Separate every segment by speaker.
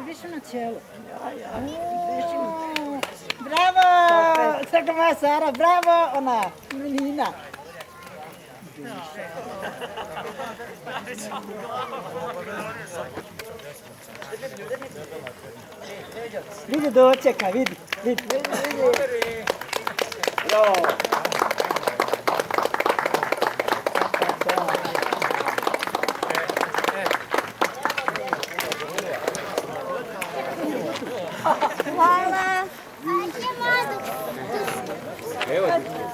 Speaker 1: Više na cijelu. Bravo! Crka moja Sara, bravo! Ona, Nina. Vidi dočeka, vidi. Hvala.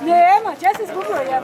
Speaker 1: Nema, če se izgubio ja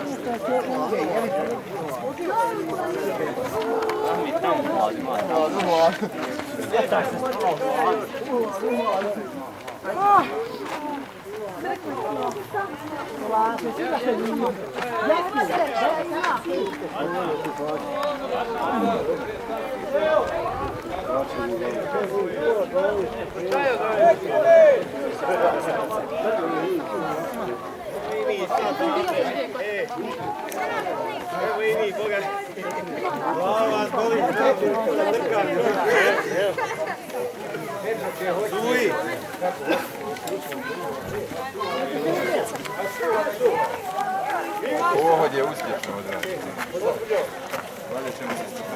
Speaker 2: Ovo je uspješno odraditi. Dalje ćemo se strpiti.